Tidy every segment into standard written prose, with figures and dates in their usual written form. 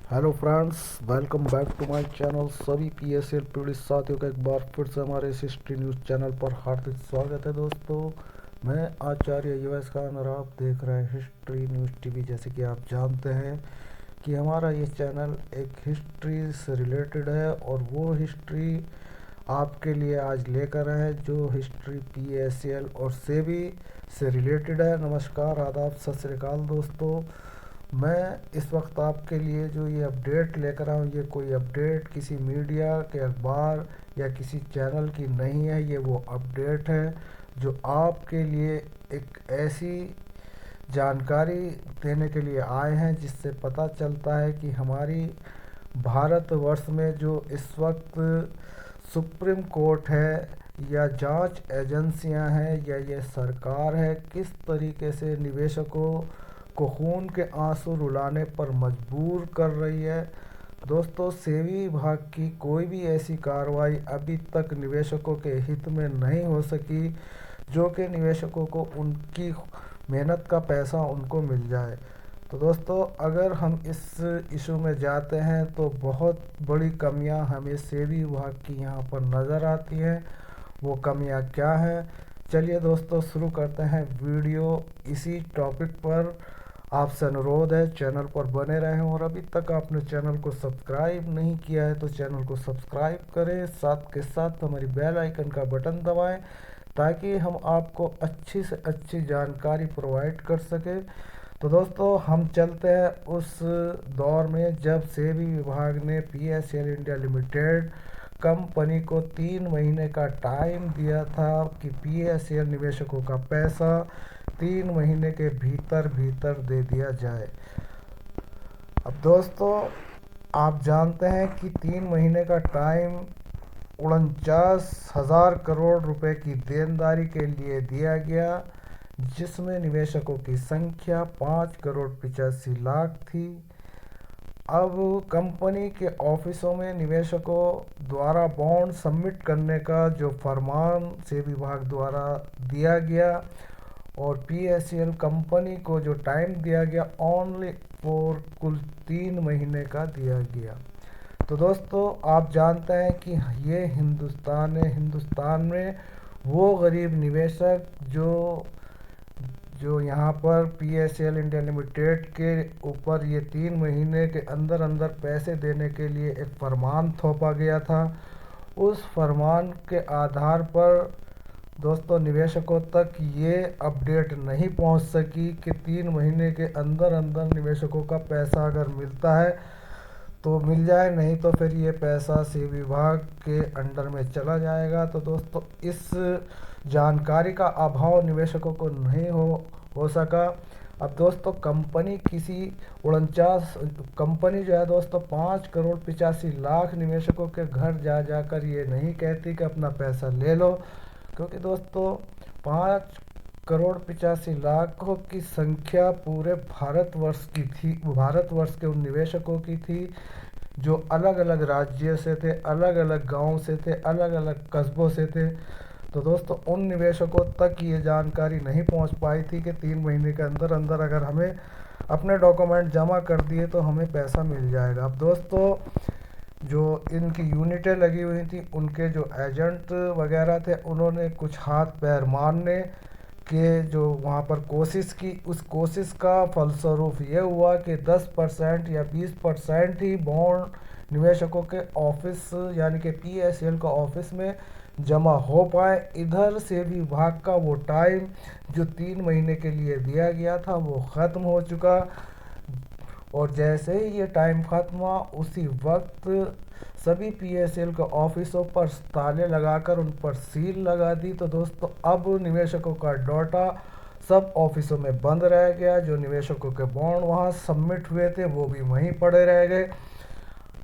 Hello friends, welcome back to my channel. सभी PSL पीड़ित साथियों का एक बार फिर से हमारे इस हिस्ट्री न्यूज़ चैनल पर हार्दिक स्वागत है। दोस्तों, मैं आचार्य यूएस खान और आप देख रहे हैं हिस्ट्री न्यूज़ टीवी। जैसे कि आप जानते हैं कि हमारा ये चैनल एक हिस्ट्री से रिलेटेड है और वो हिस्ट्री आपके लिए आज लेकर आए हैं जो हिस्ट्री पीएसएल और सेबी से रिलेटेड है। नमस्कार, आदाब, सत श्री अकाल दोस्तों। मैं इस वक्त आपके लिए जो ये अपडेट लेकर आया हूँ, ये कोई अपडेट किसी मीडिया के अखबार या किसी चैनल की नहीं है। ये वो अपडेट है जो आपके लिए एक ऐसी जानकारी देने के लिए आए हैं जिससे पता चलता है कि हमारी भारतवर्ष में जो इस वक्त सुप्रीम कोर्ट है या जांच एजेंसियां हैं या ये सरकार है, किस तरीके से निवेशकों को खून के आंसू रुलाने पर मजबूर कर रही है। दोस्तों, सेबी विभाग की कोई भी ऐसी कार्रवाई अभी तक निवेशकों के हित में नहीं हो सकी जो कि निवेशकों को उनकी मेहनत का पैसा उनको मिल जाए। तो दोस्तों, अगर हम इस इशू में जाते हैं तो बहुत बड़ी कमियां हमें सेबी विभाग की यहाँ पर नज़र आती हैं। वो कमियां क्या हैं, चलिए दोस्तों शुरू करते हैं वीडियो। इसी टॉपिक पर आपसे अनुरोध है चैनल पर बने रहें और अभी तक आपने चैनल को सब्सक्राइब नहीं किया है तो चैनल को सब्सक्राइब करें, साथ के साथ हमारी बेल आइकन का बटन दबाएं ताकि हम आपको अच्छी से अच्छी जानकारी प्रोवाइड कर सकें। तो दोस्तों, हम चलते हैं उस दौर में जब सेबी विभाग ने पीएसएल इंडिया लिमिटेड कंपनी को 3 महीने का टाइम दिया था कि पीएसएल निवेशकों का पैसा 3 महीने के भीतर भीतर दे दिया जाए। अब दोस्तों, आप जानते हैं कि 3 महीने का टाइम 49,000 करोड़ रुपए की देनदारी के लिए दिया गया, जिसमें निवेशकों की संख्या 5,85,00,000 थी। अब कंपनी के ऑफिसों में निवेशकों द्वारा बॉन्ड सबमिट करने का जो फरमान सेबी विभाग द्वारा दिया गया और पीएसएल कंपनी को जो टाइम दिया गया ओनली फॉर कुल 3 महीने का दिया गया। तो दोस्तों, आप जानते हैं कि ये हिंदुस्तान है। हिंदुस्तान में वो गरीब निवेशक जो जो यहाँ पर पीएसएल इंडिया लिमिटेड के ऊपर ये 3 महीने के अंदर अंदर पैसे देने के लिए एक फरमान थोपा गया था, उस फरमान के आधार पर दोस्तों निवेशकों तक ये अपडेट नहीं पहुंच सकी कि 3 महीने के अंदर अंदर निवेशकों का पैसा अगर मिलता है तो मिल जाए, नहीं तो फिर ये पैसा सेबी विभाग के अंडर में चला जाएगा। तो दोस्तों, इस जानकारी का अभाव निवेशकों को नहीं हो सका। अब दोस्तों, कंपनी जो है दोस्तों 5,85,00,000 निवेशकों के घर जा जाकर ये नहीं कहती कि अपना पैसा ले लो, क्योंकि दोस्तों 5,85,00,000 की संख्या पूरे भारतवर्ष की थी। भारतवर्ष के उन निवेशकों की थी जो अलग अलग राज्य से थे, अलग अलग गांव से थे, अलग अलग कस्बों से थे। तो दोस्तों, उन निवेशकों तक ये जानकारी नहीं पहुंच पाई थी कि 3 महीने के अंदर अंदर अगर हमें अपने डॉक्यूमेंट जमा कर दिए तो हमें पैसा मिल जाएगा। अब दोस्तों, जो इनकी यूनिटें लगी हुई थी, उनके जो एजेंट वगैरह थे, उन्होंने कुछ हाथ पैर मारने के जो वहाँ पर कोशिश की, उस कोशिश का फलस्वरूप ये हुआ कि 10% या 20% ही बॉन्ड निवेशकों के ऑफिस यानी कि पीएसएल का ऑफिस में जमा हो पाए। इधर से भी विभाग का वो टाइम जो 3 महीने के लिए दिया गया था वो ख़त्म हो चुका और जैसे ही ये टाइम ख़त्म हुआ उसी वक्त सभी पीएसएल के ऑफिसों पर ताले लगाकर उन पर सील लगा दी। तो दोस्तों, अब निवेशकों का डाटा सब ऑफिसों में बंद रह गया। जो निवेशकों के बॉन्ड वहाँ सबमिट हुए थे वो भी वहीं पड़े रह गए,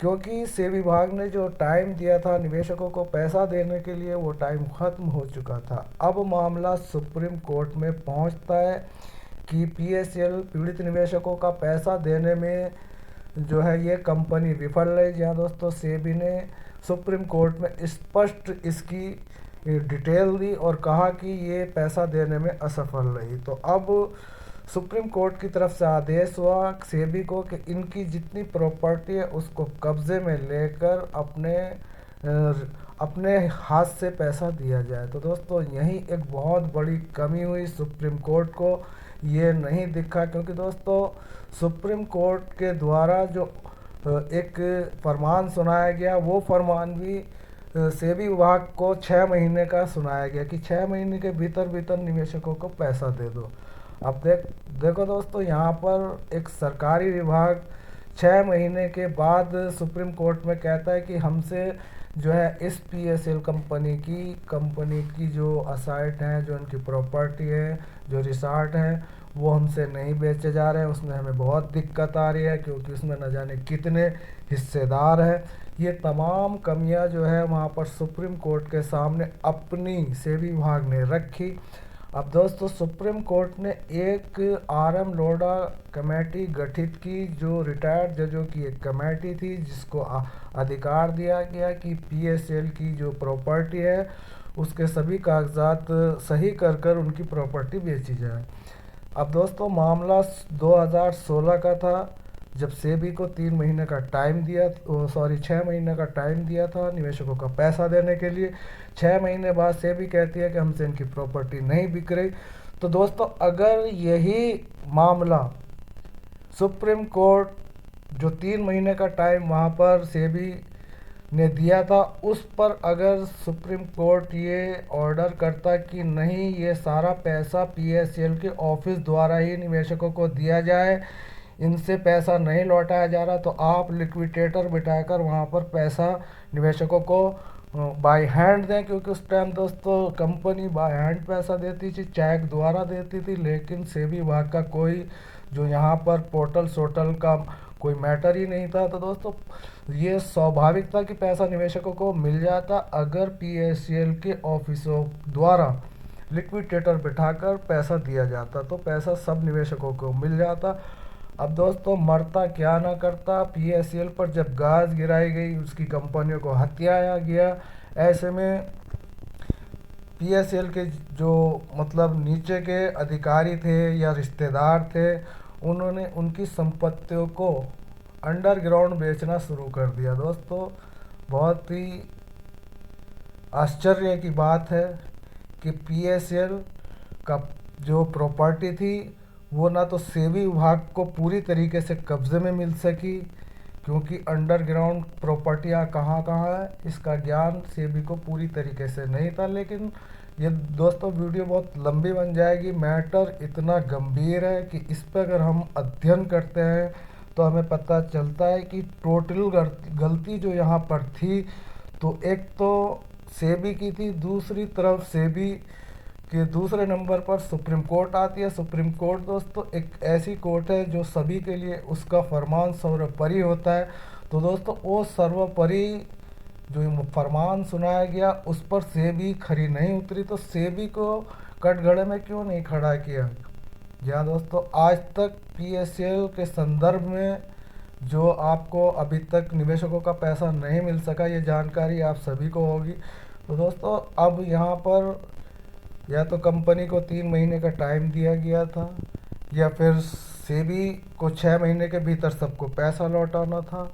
क्योंकि सेबी विभाग ने जो टाइम दिया था निवेशकों को पैसा देने के लिए वो टाइम ख़त्म हो चुका था। अब मामला सुप्रीम कोर्ट में पहुंचता है कि पीएसएल पीड़ित निवेशकों का पैसा देने में जो है ये कंपनी विफल रही। जहाँ दोस्तों सेबी ने सुप्रीम कोर्ट में स्पष्ट इसकी डिटेल दी और कहा कि ये पैसा देने में असफल रही। तो अब सुप्रीम कोर्ट की तरफ से आदेश हुआ सेबी को कि इनकी जितनी प्रॉपर्टी है उसको कब्जे में लेकर अपने हाथ से पैसा दिया जाए। तो दोस्तों यही एक बहुत बड़ी कमी हुई सुप्रीम कोर्ट को, ये नहीं दिखा, क्योंकि दोस्तों सुप्रीम कोर्ट के द्वारा जो एक फरमान सुनाया गया वो फरमान भी सेबी विभाग को 6 महीने का सुनाया गया कि 6 महीने के भीतर भीतर निवेशकों को पैसा दे दो। अब देखो दोस्तों, यहाँ पर एक सरकारी विभाग 6 महीने के बाद सुप्रीम कोर्ट में कहता है कि हमसे जो है इस पीएसएल कंपनी की जो असाइट हैं, जो उनकी प्रॉपर्टी है, जो रिसॉर्ट हैं, वो हमसे नहीं बेचे जा रहे हैं, उसमें हमें बहुत दिक्कत आ रही है क्योंकि उसमें न जाने कितने हिस्सेदार हैं। ये तमाम कमियां जो है वहाँ पर सुप्रीम कोर्ट के सामने अपनी सेबी विभाग ने रखी। अब दोस्तों सुप्रीम कोर्ट ने एक RM लोढ़ा कमेटी गठित की, जो रिटायर्ड जजों की एक कमेटी थी, जिसको अधिकार दिया गया कि पीएसएल की जो प्रॉपर्टी है उसके सभी कागजात सही कर कर उनकी प्रॉपर्टी बेची जाए। अब दोस्तों मामला 2016 का था, जब सेबी को 3 महीने का टाइम दिया, 6 महीने का टाइम दिया था निवेशकों का पैसा देने के लिए। 6 महीने बाद सेबी कहती है कि हमसे इनकी प्रॉपर्टी नहीं बिक रही। तो दोस्तों अगर यही मामला सुप्रीम कोर्ट जो 3 महीने का टाइम वहाँ पर सेबी ने दिया था, उस पर अगर सुप्रीम कोर्ट ये ऑर्डर करता कि नहीं, ये सारा पैसा पीएसएल के ऑफिस द्वारा ही निवेशकों को दिया जाए, इनसे पैसा नहीं लौटाया जा रहा, तो आप लिक्विडेटर बिठाकर वहाँ पर पैसा निवेशकों को बाय हैंड दें, क्योंकि उस टाइम दोस्तों कंपनी बाय हैंड पैसा देती थी, चेक द्वारा देती थी, लेकिन सेबी विभाग का कोई जो यहाँ पर पोर्टल का कोई मैटर ही नहीं था। तो दोस्तों ये स्वाभाविक था कि पैसा निवेशकों को मिल जाता अगर पीएसएल के ऑफिसों द्वारा लिक्विडेटर बिठाकर पैसा दिया जाता, तो पैसा सब निवेशकों को मिल जाता। अब दोस्तों मरता क्या ना करता, पीएसएल पर जब गाज गिराई गई, उसकी कंपनियों को हथियाया गया, ऐसे में पीएसएल के जो मतलब नीचे के अधिकारी थे या रिश्तेदार थे, उन्होंने उनकी संपत्तियों को अंडरग्राउंड बेचना शुरू कर दिया। दोस्तों बहुत ही आश्चर्य की बात है कि पीएसएल का जो प्रॉपर्टी थी वो ना तो सेबी विभाग को पूरी तरीके से कब्जे में मिल सकी, क्योंकि अंडरग्राउंड प्रॉपर्टियाँ कहाँ कहाँ है इसका ज्ञान सेबी को पूरी तरीके से नहीं था। लेकिन ये दोस्तों वीडियो बहुत लंबी बन जाएगी, मैटर इतना गंभीर है कि इस पर अगर हम अध्ययन करते हैं तो हमें पता चलता है कि टोटल गलती जो यहाँ पर थी, तो एक तो सेबी की थी, दूसरी तरफ सेबी के दूसरे नंबर पर सुप्रीम कोर्ट आती है। सुप्रीम कोर्ट दोस्तों एक ऐसी कोर्ट है जो सभी के लिए उसका फरमान सर्वोपरि होता है। तो दोस्तों वो सर्वोपरि जो फरमान सुनाया गया उस पर सेबी खरी नहीं उतरी, तो सेबी को कटघरे में क्यों नहीं खड़ा किया। जहाँ दोस्तों आज तक पीएसएल के संदर्भ में जो आपको अभी तक निवेशकों का पैसा नहीं मिल सका, ये जानकारी आप सभी को होगी। तो दोस्तों अब यहाँ पर या तो कंपनी को 3 महीने का टाइम दिया गया था, या फिर सेबी को 6 महीने के भीतर सबको पैसा लौटाना था।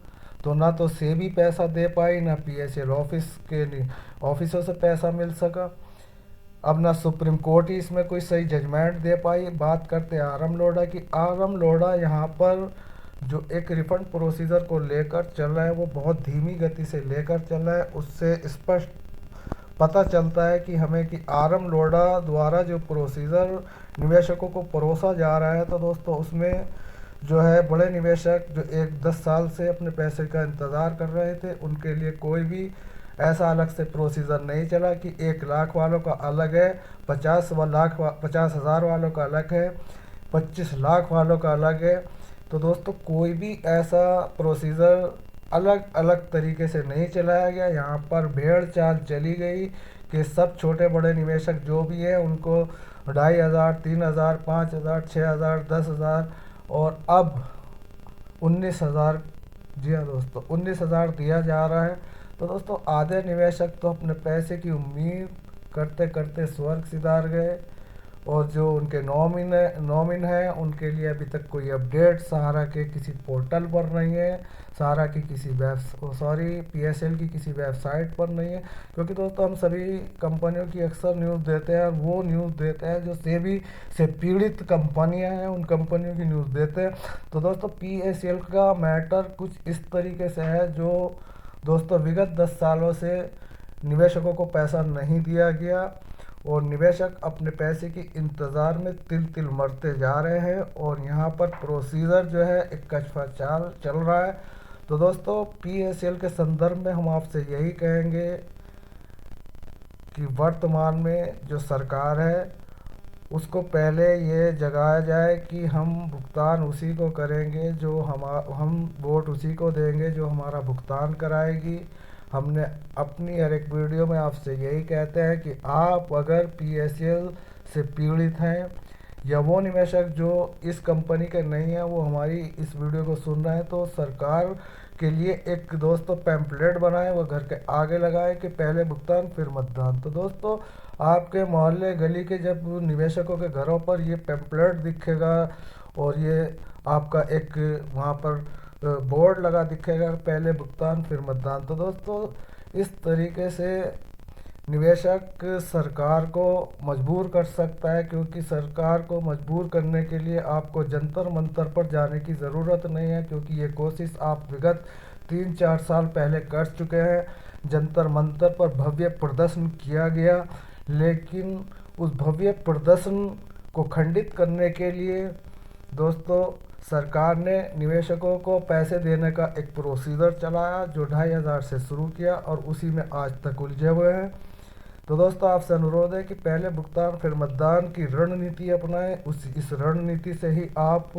तो ना तो सेबी पैसा दे पाई, ना पीएसएल ऑफिसों से पैसा मिल सका। अब ना सुप्रीम कोर्ट ही इसमें कोई सही जजमेंट दे पाई। बात करते हैं RM लोढ़ा की। RM लोढ़ा यहाँ पर जो एक रिफंड प्रोसीजर को लेकर चल रहा है वो बहुत धीमी गति से लेकर चल रहा है। उससे स्पष्ट पता चलता है कि हमें कि RM लोढ़ा द्वारा जो प्रोसीजर निवेशकों को परोसा जा रहा है, तो दोस्तों उसमें जो है बड़े निवेशक जो 10 साल से अपने पैसे का इंतज़ार कर रहे थे, उनके लिए कोई भी ऐसा अलग से प्रोसीजर नहीं चला कि 1 लाख वालों का अलग है, 50,000 वालों का अलग है, 25 लाख वालों का अलग है। तो दोस्तों कोई भी ऐसा प्रोसीजर अलग अलग तरीके से नहीं चलाया गया। यहाँ पर भेड़ चाल चली गई कि सब छोटे बड़े निवेशक जो भी हैं उनको 2,500, 3,000, 5,000, 6,000, 10,000 और अब 19,000, जी हाँ दोस्तों 19,000 दिया जा रहा है। तो दोस्तों आधे निवेशक तो अपने पैसे की उम्मीद करते करते स्वर्ग सिधार गए, और जो उनके नॉमिन हैं उनके लिए अभी तक कोई अपडेट सहारा के किसी पोर्टल पर नहीं है, सहारा की किसी पीएसएल की किसी वेबसाइट पर नहीं है। क्योंकि दोस्तों हम सभी कंपनियों की अक्सर न्यूज़ देते हैं और वो न्यूज़ देते हैं जो सेबी से पीड़ित कंपनियां हैं, उन कंपनियों की न्यूज़ देते हैं। तो दोस्तों पीएसएल का मैटर कुछ इस तरीके से है, जो दोस्तों विगत 10 सालों से निवेशकों को पैसा नहीं दिया गया और निवेशक अपने पैसे की इंतज़ार में तिल तिल मरते जा रहे हैं और यहाँ पर प्रोसीजर जो है एक कचफा चाल चल रहा है। तो दोस्तों पीएसएल के संदर्भ में हम आपसे यही कहेंगे कि वर्तमान में जो सरकार है उसको पहले ये जगाया जाए कि हम भुगतान उसी को करेंगे जो हम वोट उसी को देंगे जो हमारा भुगतान कराएगी। हमने अपनी हर एक वीडियो में आपसे यही कहते हैं कि आप अगर पीएसएल से पीड़ित हैं या वो निवेशक जो इस कंपनी के नहीं है वो हमारी इस वीडियो को सुन रहे हैं, तो सरकार के लिए एक दोस्तों पैम्पलेट बनाए, वो घर के आगे लगाए कि पहले भुगतान फिर मतदान। तो दोस्तों आपके मोहल्ले गली के जब निवेशकों के घरों पर ये पैम्पलेट दिखेगा और ये आपका एक वहाँ पर बोर्ड लगा दिखेगा पहले भुगतान फिर मतदान, तो दोस्तों इस तरीके से निवेशक सरकार को मजबूर कर सकता है। क्योंकि सरकार को मजबूर करने के लिए आपको जंतर मंतर पर जाने की ज़रूरत नहीं है, क्योंकि ये कोशिश आप विगत 3-4 साल पहले कर चुके हैं। जंतर मंतर पर भव्य प्रदर्शन किया गया, लेकिन उस भव्य प्रदर्शन को खंडित करने के लिए दोस्तों सरकार ने निवेशकों को पैसे देने का एक प्रोसीजर चलाया जो 2500 से शुरू किया और उसी में आज तक उलझे हुए हैं। तो दोस्तों आपसे अनुरोध है कि पहले भुगतान फिर मतदान की रणनीति अपनाएं। इस रणनीति से ही आप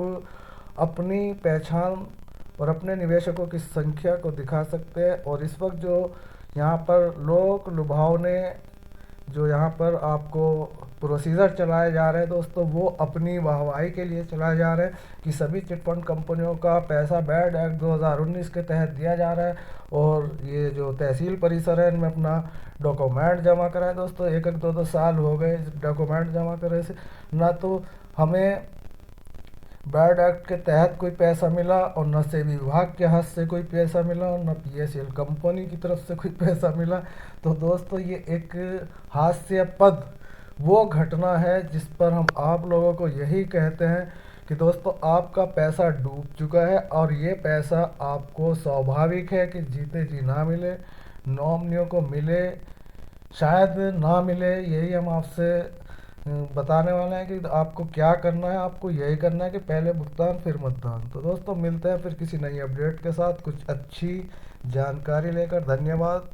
अपनी पहचान और अपने निवेशकों की संख्या को दिखा सकते हैं। और इस वक्त जो यहाँ पर लोक लुभावने जो यहाँ पर आपको प्रोसीजर चलाए जा रहे हैं दोस्तों, वो अपनी वाहवाही के लिए चलाए जा रहे हैं कि सभी चिटफंड कंपनियों का पैसा बैड एक्ट 2019 के तहत दिया जा रहा है और ये जो तहसील परिसर है इनमें अपना डॉक्यूमेंट जमा कराएं। दोस्तों 1-2 साल हो गए डॉक्यूमेंट जमा करे से, ना तो हमें बैड एक्ट के तहत कोई पैसा मिला और न सेबी विभाग के हाथ से कोई पैसा मिला और न पीएसएल कंपनी की तरफ से कोई पैसा मिला। तो दोस्तों ये एक हास्यास्पद वो घटना है जिस पर हम आप लोगों को यही कहते हैं कि दोस्तों आपका पैसा डूब चुका है और ये पैसा आपको स्वाभाविक है कि जीते जी ना मिले, नॉमिनियों को मिले, शायद ना मिले। यही हम आपसे बताने वाले हैं कि आपको क्या करना है। आपको यही करना है कि पहले भुगतान फिर मतदान। तो दोस्तों मिलते हैं फिर किसी नई अपडेट के साथ कुछ अच्छी जानकारी लेकर। धन्यवाद।